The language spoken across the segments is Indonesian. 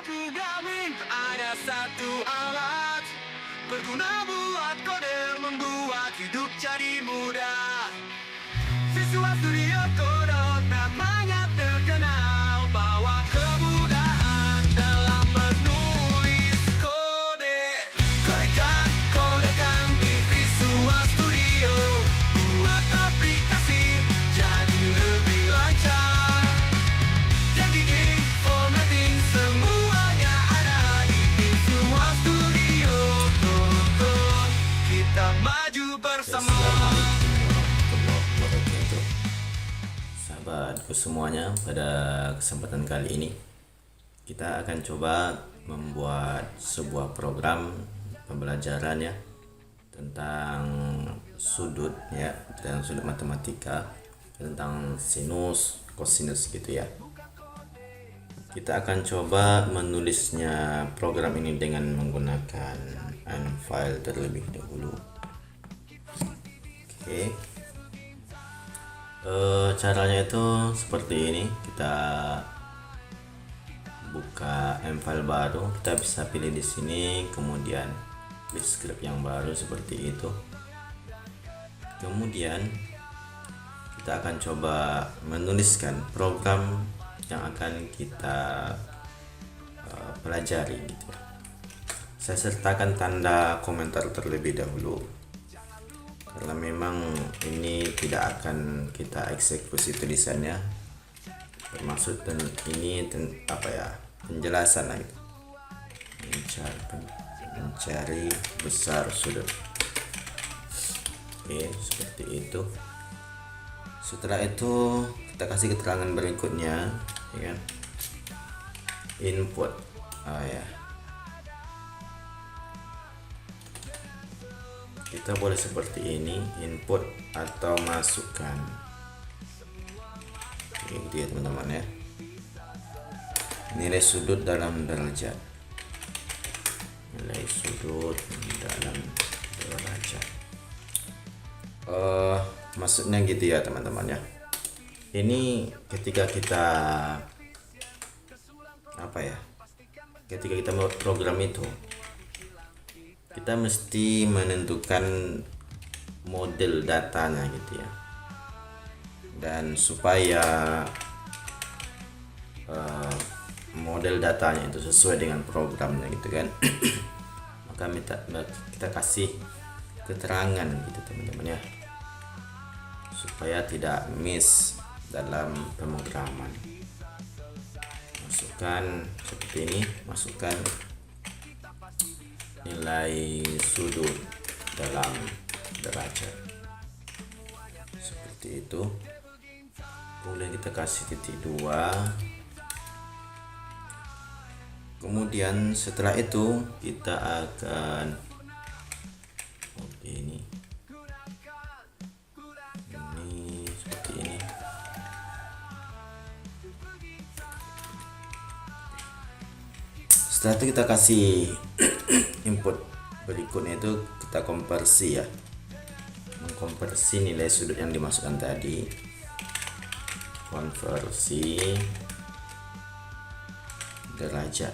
programming ada satu alat berguna buat kode, membuat hidup jadi mudah. Visual Studio Code namanya terkenal, bawa kemudahan dalam menulis kode. Kodekan di Visual Studio, buat aplikasi jadi lebih lancar. Editing, formatting, semuanya ada di Visual Studio Code. Kita maju bersama. Sahabatku semuanya, pada kesempatan kali ini kita akan coba membuat sebuah program pembelajaran ya tentang sudut ya, tentang sudut matematika, tentang sinus, kosinus gitu ya. Kita akan coba menulisnya program ini dengan menggunakan file terlebih dahulu. Oke. Caranya itu seperti ini. Kita buka file baru, kita bisa pilih di sini, kemudian klik script yang baru seperti itu. Kemudian kita akan coba menuliskan program yang akan kita pelajari gitu. Saya sertakan tanda komentar terlebih dahulu karena memang ini tidak akan kita eksekusi tulisannya, bermaksud dan ini penjelasan lah gitu. Mencari besar sudut. Oke, seperti itu. Setelah itu kita kasih keterangan berikutnya ya kan? Input kita boleh seperti ini, input atau masukkan gitu ya teman-teman ya, nilai sudut dalam derajat, nilai sudut dalam derajat. Maksudnya gitu ya teman-teman ya. Ini ketika kita ketika kita membuat program itu, kita mesti menentukan model datanya gitu ya, dan supaya model datanya itu sesuai dengan programnya gitu kan maka kita kasih keterangan gitu teman-teman ya, supaya tidak miss dalam pemrograman. Masukkan seperti ini, masukkan nilai sudut dalam derajat seperti itu. Kemudian kita kasih titik 2. Kemudian setelah itu kita akan ini seperti ini. Setelah itu kita kasih input berikutnya, itu kita konversi ya, mengkonversi nilai sudut yang dimasukkan tadi, konversi derajat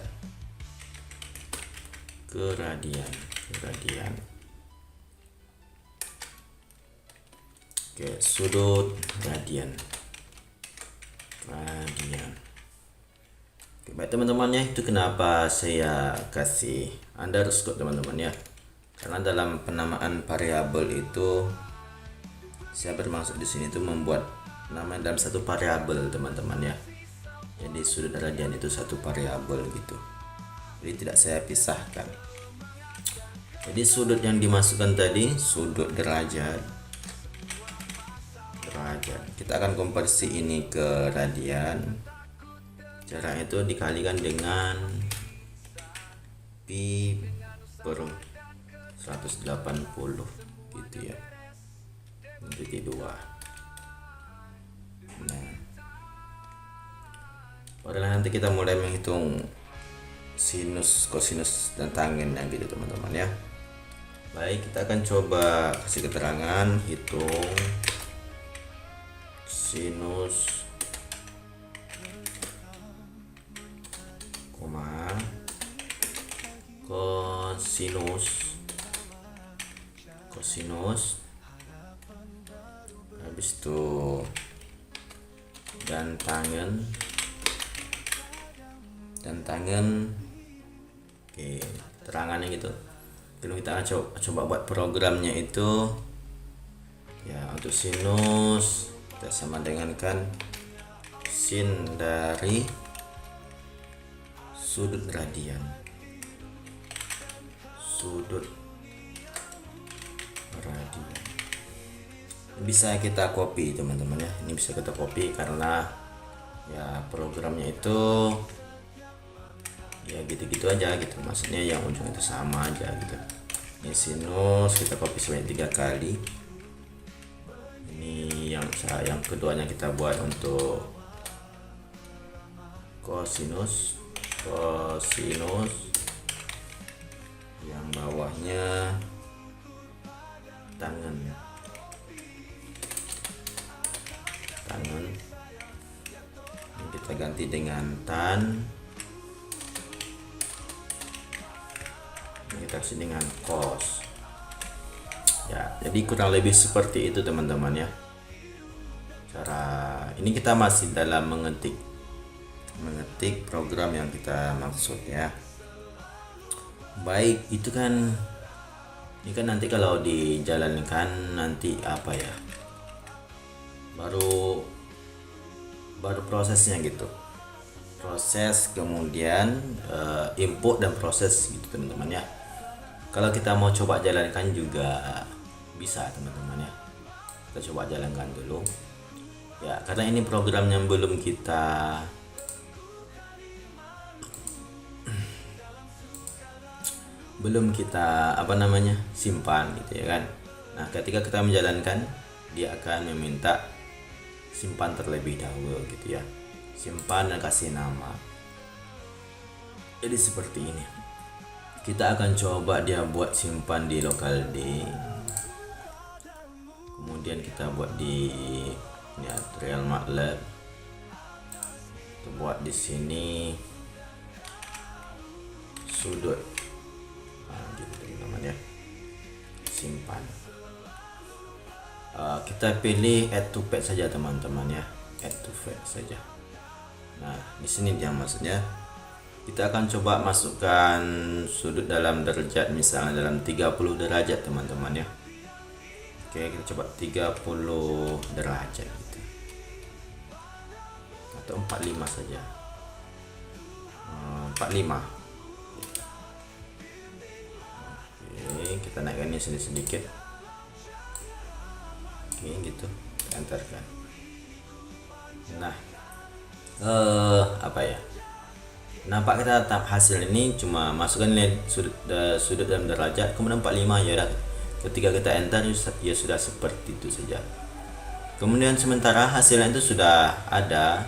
ke radian. Oke, sudut radian. Oke, baik teman-teman ya, itu kenapa saya kasih underscore teman-teman ya, karena dalam penamaan variabel itu saya bermaksud di sini itu membuat nama dalam satu variabel teman-teman ya. Jadi sudut radian itu satu variabel gitu, jadi tidak saya pisahkan. Jadi sudut yang dimasukkan tadi sudut derajat, kita akan konversi ini ke radian. Cara itu dikalikan dengan pi per 180 gitu ya, titik 2. Nah, padahal nanti kita mulai menghitung sinus, kosinus, dan tangennya gitu teman-teman ya. Baik, kita akan coba kasih keterangan hitung sinus, koma kosinus, habis itu dan tangen. Oke, terangannya gitu. Kalau kita coba buat programnya itu ya, untuk sinus kita sama dengan kan sin dari sudut radian. Bisa kita copy teman-teman ya. Ini bisa kita copy karena ya programnya itu ya gitu-gitu aja gitu. Maksudnya yang ujung itu sama aja gitu. Ini sinus kita copy sebanyak 3 kali. Ini yang keduanya kita buat untuk kosinus. Yang bawahnya tangen. Ini kita ganti dengan tan. Ini kita kasih dengan cos. Ya, jadi kurang lebih seperti itu teman-teman ya. Cara ini kita masih dalam mengetik program yang kita maksud ya. Baik, itu kan ini kan nanti kalau dijalankan nanti apa ya, baru prosesnya gitu, proses kemudian input dan proses gitu teman-teman ya. Kalau kita mau coba jalankan juga bisa teman-teman ya, kita coba jalankan dulu ya, karena ini program yang belum kita simpan gitu ya kan. Nah, ketika kita menjalankan, dia akan meminta simpan terlebih dahulu gitu ya. Simpan dan kasih nama. Jadi seperti ini. Kita akan coba dia buat simpan di local D. Kemudian kita buat di ya, Real MATLAB. Kita buat di sini sudut. Gitu teman-teman ya, simpan. Kita pilih add to pad saja teman-teman ya, add to pad saja. Nah, di sini dia maksudnya kita akan coba masukkan sudut dalam derajat, misalnya dalam 30 derajat teman-teman ya. Oke, kita coba 30 derajat gitu, atau 45 saja. 45. Kita naikkan ini sedikit. Oke, gitu. Enter kan. Nah, apa ya? Nampak kita hasil ini cuma masukkan nilai sudut dalam derajat, kemudian 45 ya udah. Ketika kita enter ya sudah seperti itu saja. Kemudian sementara hasilnya itu sudah ada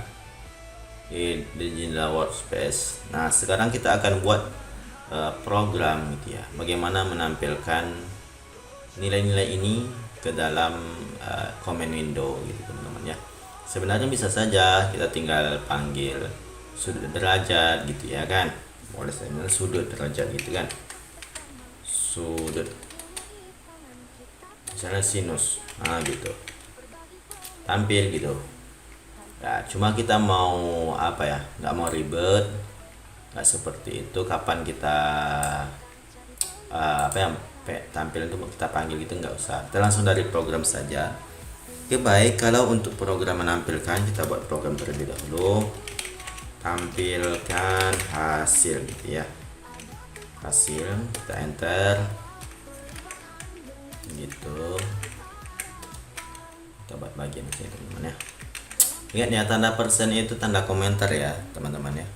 di jendela workspace. Nah, sekarang kita akan buat program gitu ya, bagaimana menampilkan nilai-nilai ini ke dalam command window gitu teman-teman ya. Sebenarnya bisa saja kita tinggal panggil sudut derajat gitu ya kan, boleh saja sudut derajat gitu kan, sudut misalnya sinus, nah gitu tampil gitu ya. Cuma kita mau apa ya, nggak mau ribet, nggak seperti itu. Kapan kita tampil itu kita panggil gitu, nggak usah, kita langsung dari program saja. Oke, baik. Kalau untuk program menampilkan, kita buat program terlebih dahulu. Tampilkan hasil gitu ya, hasil, kita enter gitu. Kita buat bagian ini teman-teman ya. Ingat ya, tanda persen itu tanda komentar ya teman-teman ya,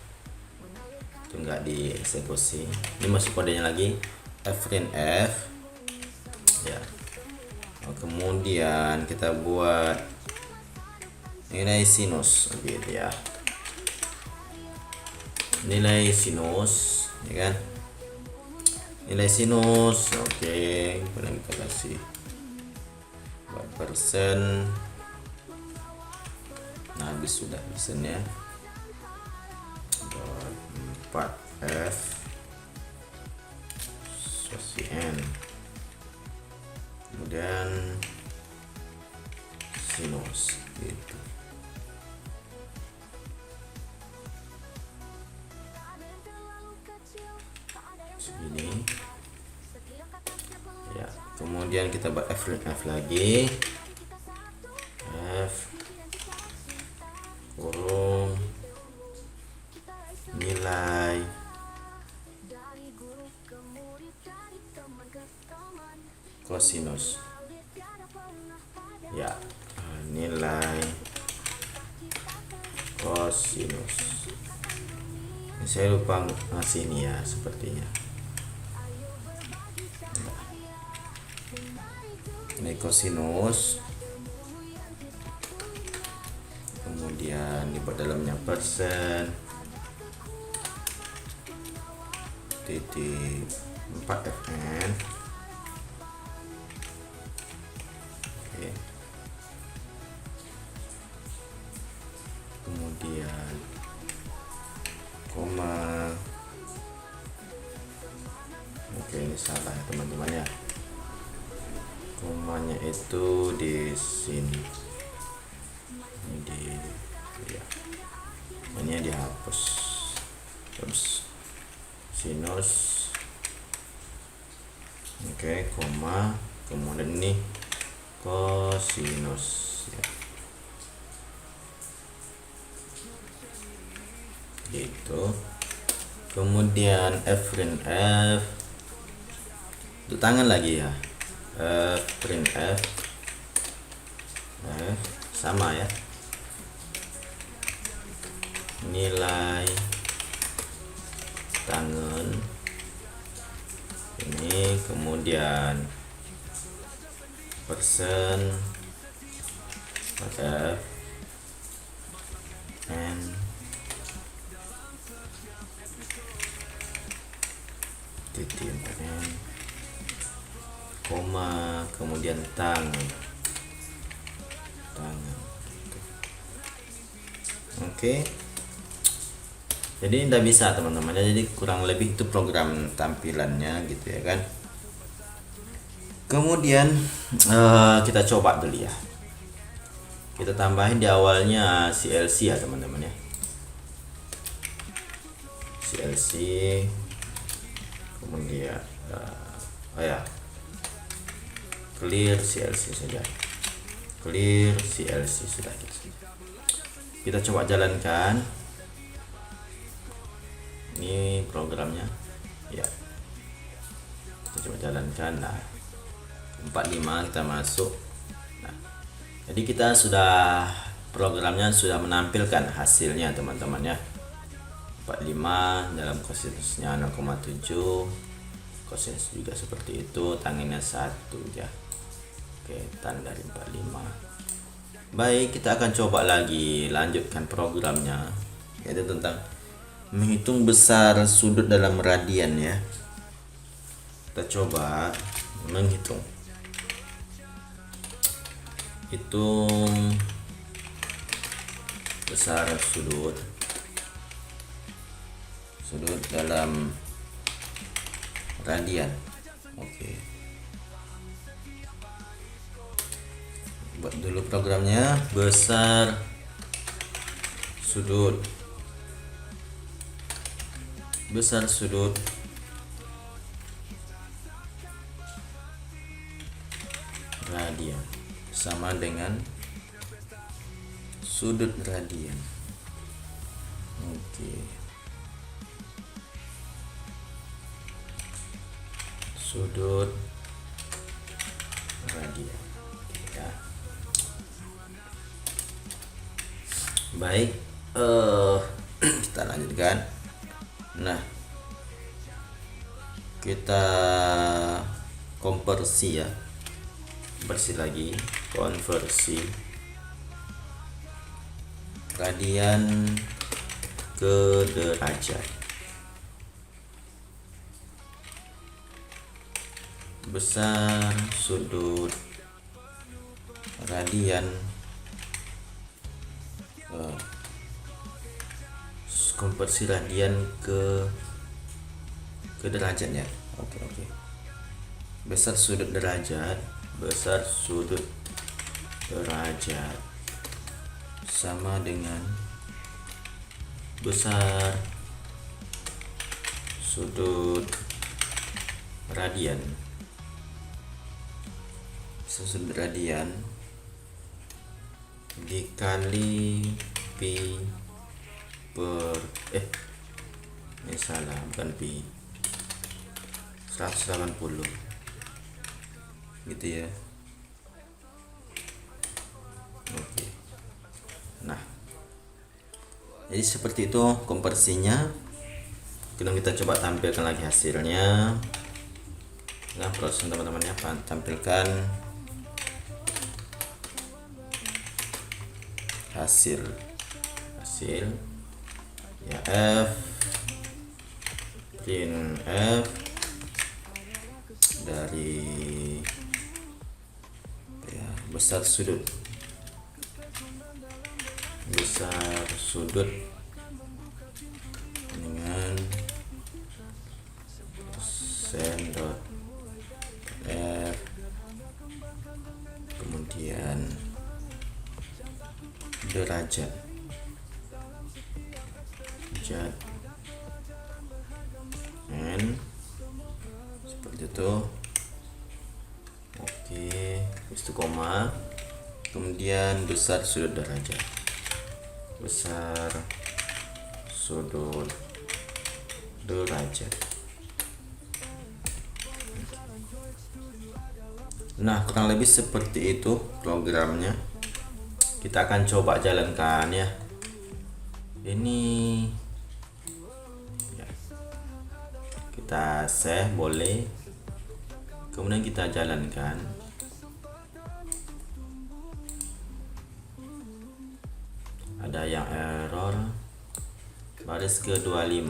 itu enggak dieksekusi. Ini masuk kodenya lagi, Fprint F ya. Kemudian kita buat nilai sinus gitu ya, nilai sinus ya kan, nilai sinus. Oke, kemudian kita kasih buat persen. Nah, habis sudah persennya 4F Fn, kemudian sinus gitu. Segini ya, kemudian kita buat F lagi, F kurung nilai kosinus ya, nilai kosinus. Ini saya lupa ngasih ini ya, sepertinya ini kosinus, kemudian dibuat dalamnya persen titik 4 Fn. Oke. Kemudian koma. Oke, ini salah ya teman-teman ya, komanya itu di sini, ini ya, ini dihapus. Terus sinus, oke, koma, kemudian ini kosinus ya. Gitu. Kemudian F print F untuk tangan lagi ya, F print F, sama ya, nilai tangan ini, kemudian persen F N titik N koma, kemudian tangan gitu. Oke, jadi tidak bisa teman-teman, jadi kurang lebih itu program tampilannya gitu ya kan. Kemudian kita coba dulu ya, kita tambahin di awalnya CLC ya teman-teman ya, CLC, kemudian clear CLC saja, clear CLC sudah gitu. Kita coba jalankan ini programnya ya, kita coba jalankan. Nah, 45 kita masuk. Nah, jadi kita sudah, programnya sudah menampilkan hasilnya teman-teman ya, 45 dalam kosinusnya 0,7, kosinus juga seperti itu, tangannya 1 ya. Oke, tan dari 45. Baik, kita akan coba lagi lanjutkan programnya, yaitu tentang menghitung besar sudut dalam radian ya. Kita coba menghitung, hitung besar sudut dalam radian. Oke, buat dulu programnya, besar sudut radian sama dengan sudut radian. Oke, sudut radian ya. Baik, kita lanjutkan. Nah, kita konversi ya, lagi konversi radian ke derajat. Besar sudut radian konversi radian ke derajatnya. Oke. besar sudut derajat sama dengan besar sudut radian. Sudut radian dikali pi per ini salah, bukan pi, 180 gitu ya. Oke. Nah, jadi seperti itu konversinya. Kemudian kita coba tampilkan lagi hasilnya. Nah, proses teman-teman ya, tampilkan hasil ya, print F dari ya, besar sudut dengan sen dot R, kemudian derajat N seperti itu. Oke, itu koma, kemudian besar sudut derajat, Nah, kurang lebih seperti itu programnya. Kita akan coba jalankan ya. Ini ya, kita save boleh, kemudian kita jalankan. Ada yang error baris ke-25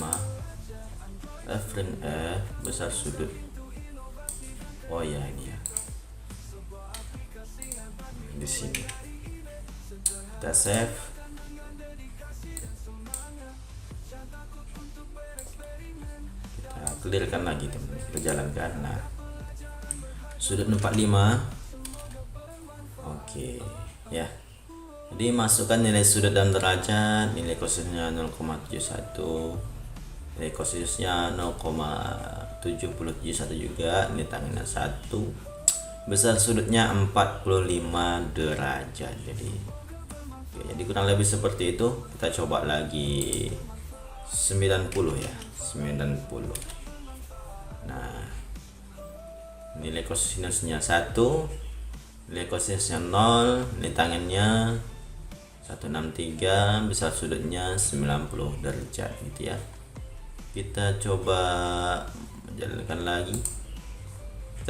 print F besar sudut. Oh ya, ini ya, di sini kita save. Kita clearkan lagi teman-teman, kita jalankan. Nah, sudut 45. Oke ya, jadi masukkan nilai sudut dan derajat. Nilai kosinusnya 0,71, nilai kosinusnya 0,771 juga, nilai tangennya 1, besar sudutnya 45 derajat. Jadi kurang lebih seperti itu. Kita coba lagi 90 ya, 90. Nah, nilai kosinusnya 1, nilai kosinusnya 0, nilai tangennya 163, besar sudutnya 90 derajat gitu ya. Kita coba jalankan lagi.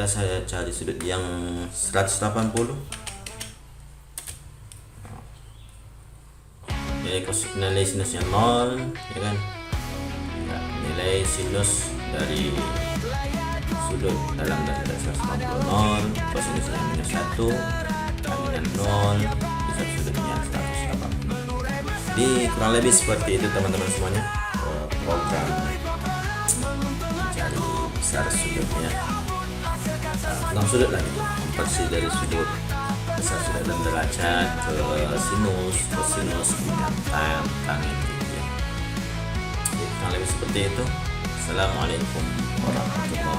Saya cari sudut yang 180. Nilai sinusnya 0 ya kan ya, nilai sinus dari sudut dalam dari 180 0, kosinusnya minus 1, tangennya 0, besar sudutnya 180. Jadi kurang lebih seperti itu teman-teman semuanya, program mencari besar sudutnya, tentang sudut lagi, konversi dari sudut besar sudut dan derajat ke sinus, kosinus, kemudian tangen gitu ya. Kurang lebih seperti itu. Assalamualaikum warahmatullahi wabarakatuh.